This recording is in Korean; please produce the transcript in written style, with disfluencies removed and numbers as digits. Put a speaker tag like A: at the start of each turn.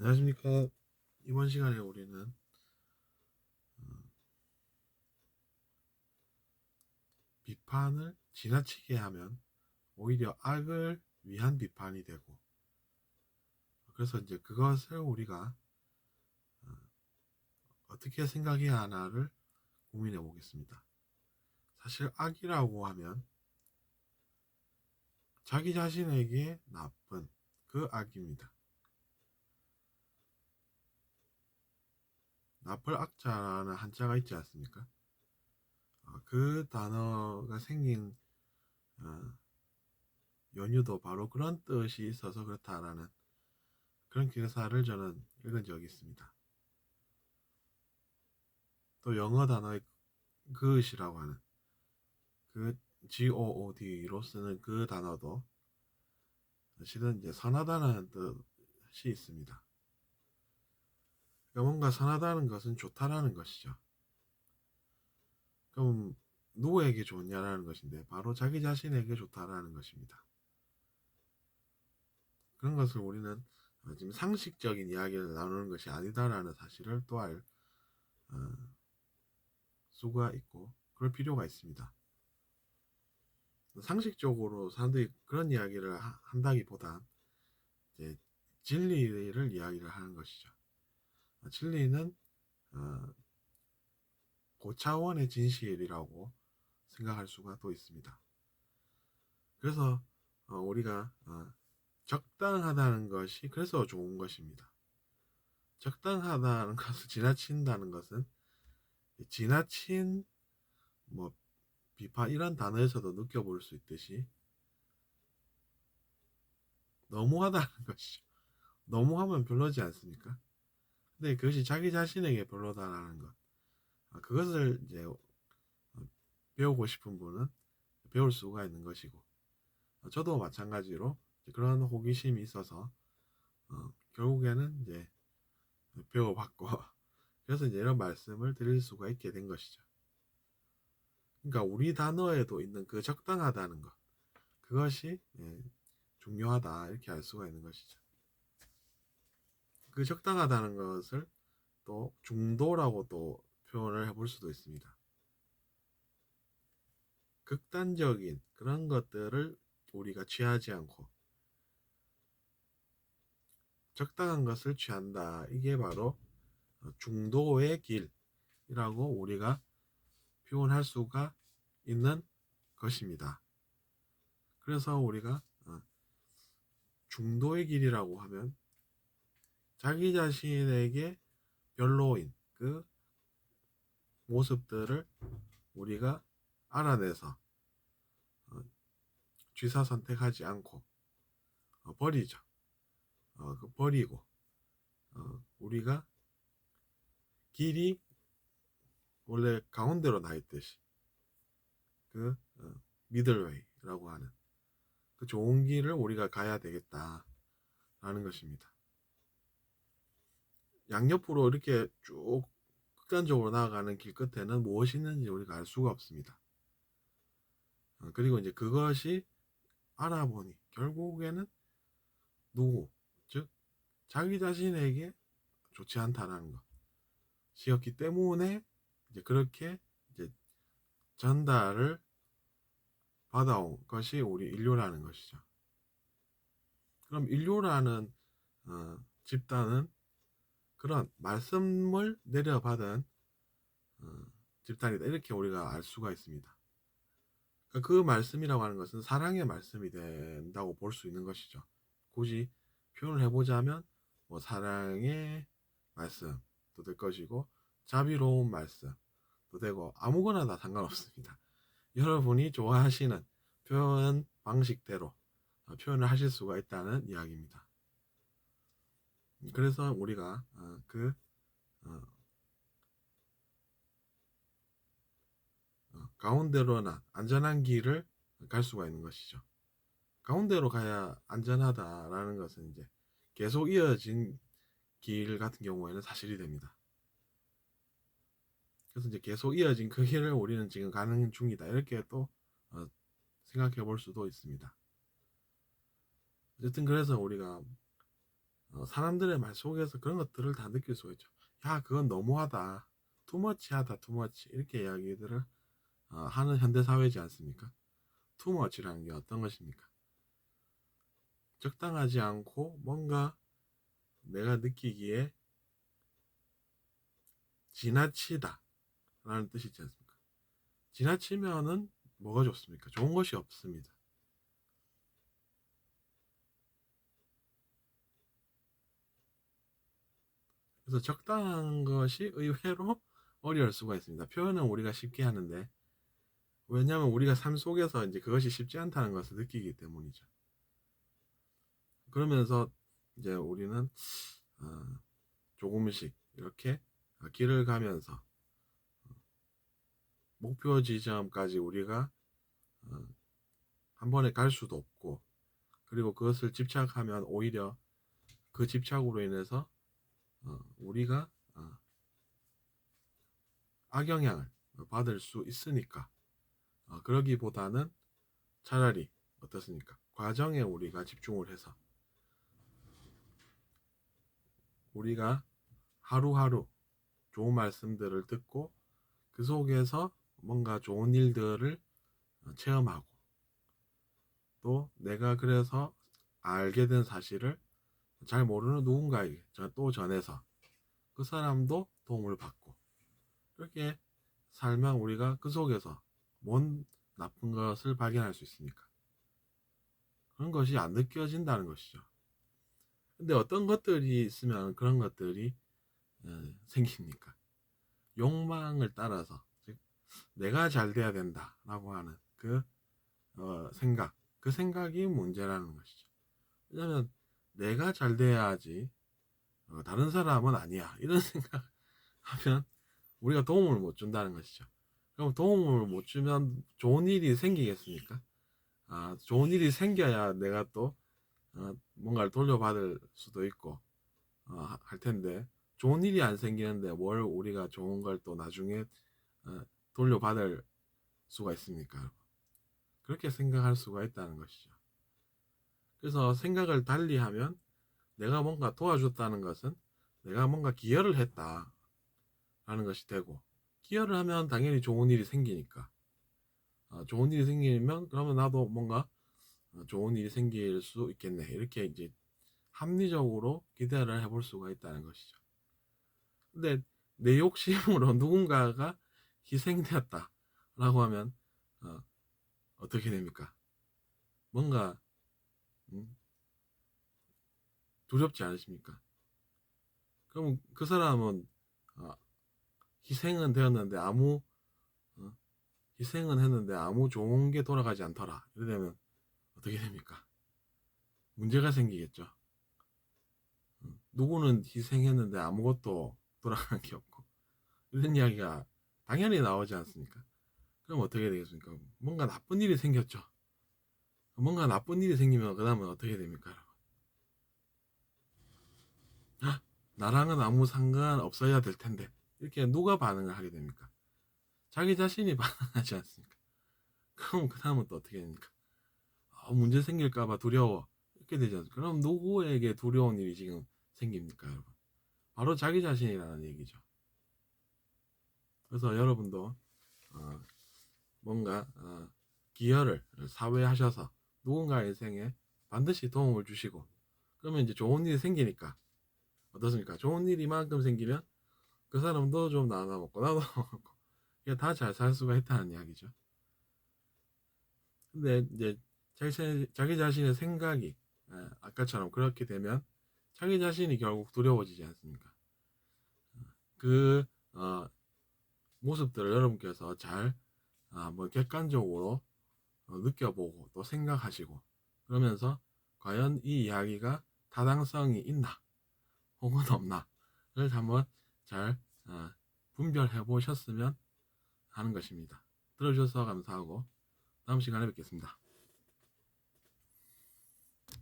A: 안녕하십니까. 이번 시간에 우리는 비판을 지나치게 하면 오히려 악을 위한 비판이 되고, 그래서 이제 그것을 우리가 어떻게 생각해야 하나를 고민해 보겠습니다. 사실 악이라고 하면 자기 자신에게 나쁜 그 악입니다. 나쁠 악자라는 한자가 있지 않습니까? 그 단어가 생긴 어, 연유도 바로 그런 뜻이 있어서 그렇다라는 그런 기사를 저는 읽은 적이 있습니다. 또 영어 단어의 그것이라고 하는 그 GOOD로 쓰는 그 단어도 사실은 이제 선하다는 뜻이 있습니다. 그러니까 뭔가 선하다는 것은 좋다라는 것이죠. 그럼 누구에게 좋냐라는 것인데 바로 자기 자신에게 좋다라는 것입니다. 그런 것을 우리는 지금 상식적인 이야기를 나누는 것이 아니다라는 사실을 또 알 수가 있고 그럴 필요가 있습니다. 상식적으로 사람들이 그런 이야기를 한다기보다 이제 진리를 이야기를 하는 것이죠. 진리는 고차원의 진실이라고 생각할 수가 또 있습니다. 그래서 우리가 적당하다는 것이 그래서 좋은 것입니다. 적당하다는 것을 지나친다는 것은 지나친 뭐 비판 이런 단어에서도 느껴볼 수 있듯이 너무하다는 것이죠. 너무하면 별로지 않습니까? 근데 그것이 자기 자신에게 별로다라는 것, 그것을 이제 배우고 싶은 분은 배울 수가 있는 것이고, 저도 마찬가지로 그런 호기심이 있어서 결국에는 이제 배워봤고 그래서 이제 이런 말씀을 드릴 수가 있게 된 것이죠. 그러니까 우리 단어에도 있는 그 적당하다는 것, 그것이 중요하다 이렇게 알 수가 있는 것이죠. 그 적당하다는 것을 또 중도라고 또 표현을 해볼 수도 있습니다. 극단적인 그런 것들을 우리가 취하지 않고 적당한 것을 취한다. 이게 바로 중도의 길이라고 우리가 표현할 수가 있는 것입니다. 그래서 우리가 중도의 길이라고 하면 자기 자신에게 별로인 그 모습들을 우리가 알아내서 취사 선택하지 않고 버리죠. 버리고 우리가 길이 원래 가운데로 나 있듯이 그 미들웨이라고 하는 그 좋은 길을 우리가 가야 되겠다라는 것입니다. 양옆으로 이렇게 쭉 극단적으로 나아가는 길 끝에는 무엇이 있는지 우리가 알 수가 없습니다. 그리고 이제 그것이 알아보니 결국에는 누구, 즉 자기 자신에게 좋지 않다라는 것이었기 때문에 이제 그렇게 이제 전달을 받아온 것이 우리 인류라는 것이죠. 그럼 인류라는 집단은 그런 말씀을 내려받은 집단이다 이렇게 우리가 알 수가 있습니다. 그 말씀이라고 하는 것은 사랑의 말씀이 된다고 볼 수 있는 것이죠. 굳이 표현을 해보자면 뭐 사랑의 말씀도 될 것이고 자비로운 말씀도 되고 아무거나 다 상관없습니다. 여러분이 좋아하시는 표현 방식대로 표현을 하실 수가 있다는 이야기입니다. 그래서 우리가 가운데로나 안전한 길을 갈 수가 있는 것이죠. 가운데로 가야 안전하다라는 것은 이제 계속 이어진 길 같은 경우에는 사실이 됩니다. 그래서 이제 계속 이어진 그 길을 우리는 지금 가는 중이다 이렇게 또 생각해 볼 수도 있습니다. 어쨌든 그래서 우리가 사람들의 말 속에서 그런 것들을 다 느낄 수가 있죠. 야, 그건 너무하다. 투머치하다, 투머치. 이렇게 이야기들을 하는 현대사회지 않습니까? 투머치라는 게 어떤 것입니까? 적당하지 않고 뭔가 내가 느끼기에 지나치다 라는 뜻이 있지 않습니까? 지나치면은 뭐가 좋습니까? 좋은 것이 없습니다. 그래서 적당한 것이 의외로 어려울 수가 있습니다. 표현은 우리가 쉽게 하는데, 왜냐하면 우리가 삶 속에서 이제 그것이 쉽지 않다는 것을 느끼기 때문이죠. 그러면서 이제 우리는 조금씩 이렇게 길을 가면서 목표 지점까지 우리가 한 번에 갈 수도 없고, 그리고 그것을 집착하면 오히려 그 집착으로 인해서 우리가 악영향을 받을 수 있으니까, 그러기보다는 차라리 어떻습니까? 과정에 우리가 집중을 해서 우리가 하루하루 좋은 말씀들을 듣고 그 속에서 뭔가 좋은 일들을 체험하고, 또 내가 그래서 알게 된 사실을 잘 모르는 누군가에게 또 전해서 그 사람도 도움을 받고, 그렇게 살면 우리가 그 속에서 뭔 나쁜 것을 발견할 수 있습니까? 그런 것이 안 느껴진다는 것이죠. 근데 어떤 것들이 있으면 그런 것들이 생깁니까? 욕망을 따라서, 즉 내가 잘 돼야 된다라고 하는 그 생각, 그 생각이 문제라는 것이죠. 왜냐하면 내가 잘 돼야지 다른 사람은 아니야, 이런 생각하면 우리가 도움을 못 준다는 것이죠. 그럼 도움을 못 주면 좋은 일이 생기겠습니까? 좋은 일이 생겨야 내가 또 뭔가를 돌려받을 수도 있고 할 텐데, 좋은 일이 안 생기는데 뭘 우리가 좋은 걸 또 나중에 돌려받을 수가 있습니까? 그렇게 생각할 수가 있다는 것이죠. 그래서 생각을 달리하면 내가 뭔가 도와줬다는 것은 내가 뭔가 기여를 했다라는 것이 되고, 기여를 하면 당연히 좋은 일이 생기니까, 좋은 일이 생기면 그러면 나도 뭔가 좋은 일이 생길 수 있겠네, 이렇게 이제 합리적으로 기대를 해볼 수가 있다는 것이죠. 근데 내 욕심으로 누군가가 희생되었다라고 하면 어떻게 됩니까? 뭔가 두렵지 않으십니까? 그럼 그 사람은 어, 희생은 되었는데 어, 희생은 했는데 아무 좋은 게 돌아가지 않더라, 이러면 어떻게 됩니까? 문제가 생기겠죠. 누구는 희생했는데 아무것도 돌아간 게 없고, 이런 이야기가 당연히 나오지 않습니까? 그럼 어떻게 되겠습니까? 뭔가 나쁜 일이 생겼죠. 뭔가 나쁜 일이 생기면 그 다음은 어떻게 됩니까? 나랑은 아무 상관 없어야 될 텐데, 이렇게 누가 반응을 하게 됩니까? 자기 자신이 반응하지 않습니까? 그럼 그 다음은 또 어떻게 됩니까? 문제 생길까봐 두려워, 이렇게 되지 않습니까? 그럼 누구에게 두려운 일이 지금 생깁니까, 여러분? 바로 자기 자신이라는 얘기죠. 그래서 여러분도 뭔가 기여를 사회하셔서 누군가의 인생에 반드시 도움을 주시고, 그러면 이제 좋은 일이 생기니까 어떻습니까? 좋은 일이 이만큼 생기면 그 사람도 좀 나눠 먹고 나도 먹고, 이게 다 잘 살 수가 있다는 이야기죠. 근데 이제 자기 자신의 생각이 아까처럼 그렇게 되면 자기 자신이 결국 두려워지지 않습니까? 그 모습들을 여러분께서 잘 한번 객관적으로 느껴보고 또 생각하시고, 그러면서 과연 이 이야기가 타당성이 있나 혹은 없나를 한번 잘 분별해 보셨으면 하는 것입니다. 들어주셔서 감사하고 다음 시간에 뵙겠습니다.